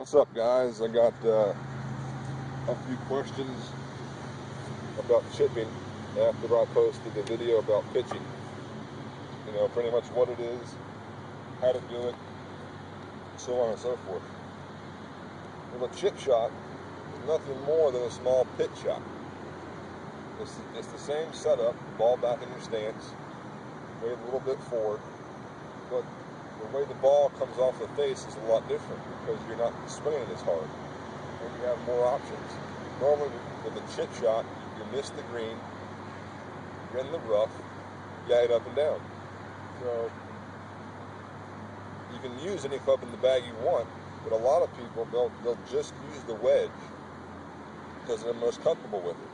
What's up, guys? I got a few questions about chipping after I posted the video about pitching. You know, pretty much what it is, how to do it, so on and so forth. Well, a chip shot is nothing more than a small pitch shot. It's the same setup, ball back in your stance, weight a little bit forward, but the way the ball comes off the face is a lot different because you're not swinging it as hard and you have more options. Normally with a chip shot, you miss the green, you're in the rough, you got it up and down. So you can use any club in the bag you want, but a lot of people, they'll just use the wedge because they're most comfortable with it.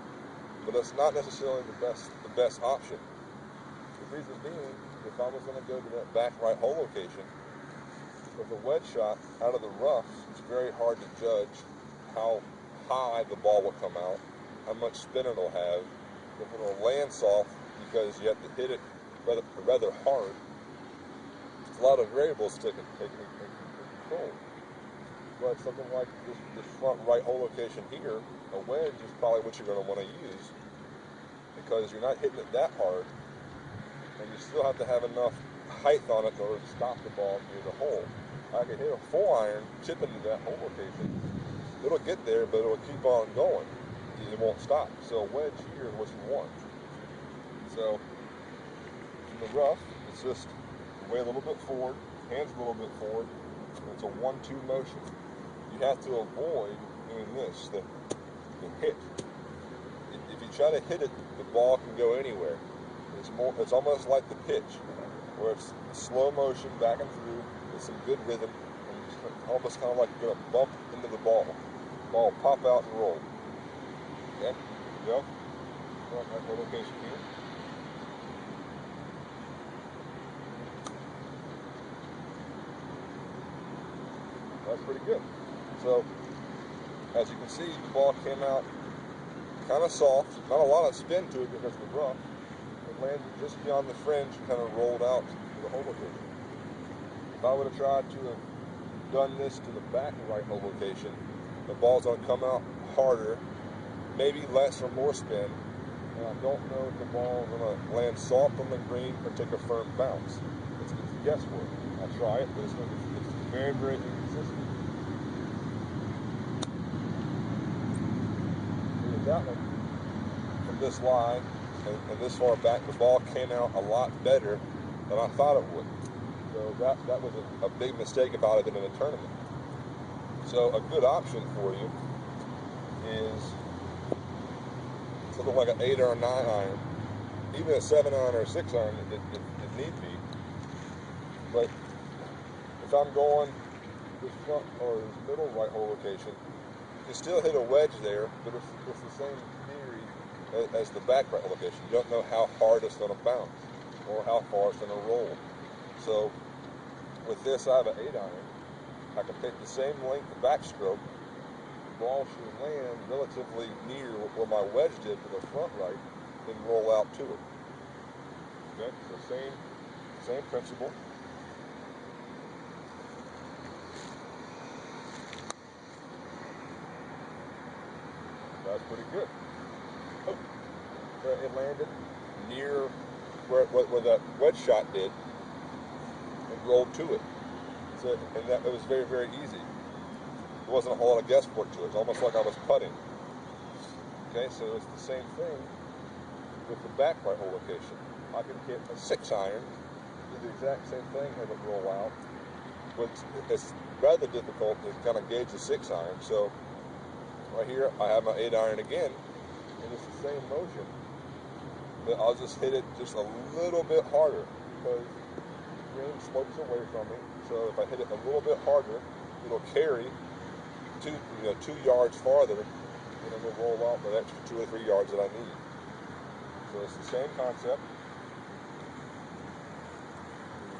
But that's not necessarily the best option. The reason being, if I was going to go to that back right hole location, with a wedge shot out of the rough, it's very hard to judge how high the ball will come out, how much spin it'll have, if it'll land soft because you have to hit it rather hard. There's a lot of variables to take control. But something like this front right hole location here, a wedge is probably what you're going to want to use because you're not hitting it that hard, and you still have to have enough height on it in order to stop the ball near the hole. I can hit a full iron, chip into that hole location. It'll get there, but it'll keep on going. It won't stop. So a wedge here is what you want. So in the rough, it's just way a little bit forward, hands a little bit forward. It's a 1-2 motion. You have to avoid doing this, the hit. If you try to hit it, the ball can go anywhere. It's almost like the pitch, where it's slow motion back and through with some good rhythm, and it's almost kind of like you're going to bump into the ball. The ball will pop out and roll. Okay? Go. Right location here. That's pretty good. So, as you can see, the ball came out kind of soft, not a lot of spin to it because of the rough. It landed just beyond the fringe and kind of rolled out to the hole location. If I would have tried to have done this to the back right hole location, the ball's going to come out harder, maybe less or more spin, and I don't know if the ball is going to land soft on the green or take a firm bounce. It's guesswork. I'll try it, but it's very, very inconsistent. That one from this line and this far back, the ball came out a lot better than I thought it would. So that was a big mistake if I had been in a tournament. So a good option for you is something like an 8 or a 9 iron, even a 7 iron or a 6 iron if need be. But if I'm going this front or this middle right hole location, you can still hit a wedge there, but it's the same theory as the back right location. You don't know how hard it's going to bounce or how far it's going to roll. So with this, I have an 8 iron. I can take the same length of backstroke. The ball should land relatively near where my wedge did to the front right, then roll out to it. Okay, so same principle. That's pretty good. Oh, it landed near where that wedge shot did and rolled to it. So, and it was very, very easy. There wasn't a whole lot of guesswork to it. It's almost like I was putting. Okay, so it's the same thing with the back right hole location. I can hit a 6 iron, do the exact same thing, have it roll out. But it's rather difficult to kind of gauge the 6 iron. So right here, I have my 8 iron again, and it's the same motion, but I'll just hit it just a little bit harder because the green slopes away from me. So if I hit it a little bit harder, it'll carry 2 yards farther, and it will roll out the extra 2 or 3 yards that I need. So it's the same concept.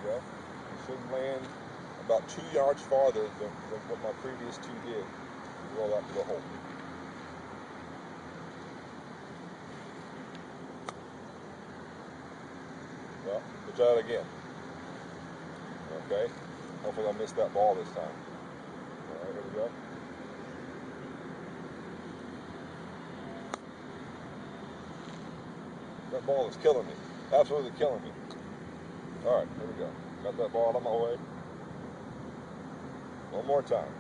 There you go. It should land about 2 yards farther than what my previous 2 did. Roll out to the hole. Well, we'll try it again. Okay? Hopefully I missed that ball this time. Alright, here we go. That ball is killing me. Absolutely killing me. Alright, here we go. Got that ball on my way. One more time.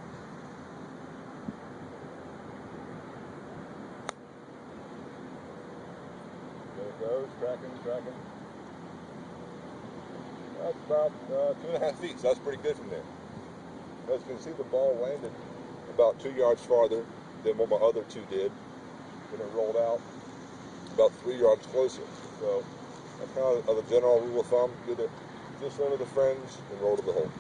There it goes, tracking. That's about 2.5 feet, so that's pretty good from there. As you can see, the ball landed about 2 yards farther than what my other two did. Then it rolled out about 3 yards closer. So that's kind of the general rule of thumb. Get it just under the fringe and roll to the hole.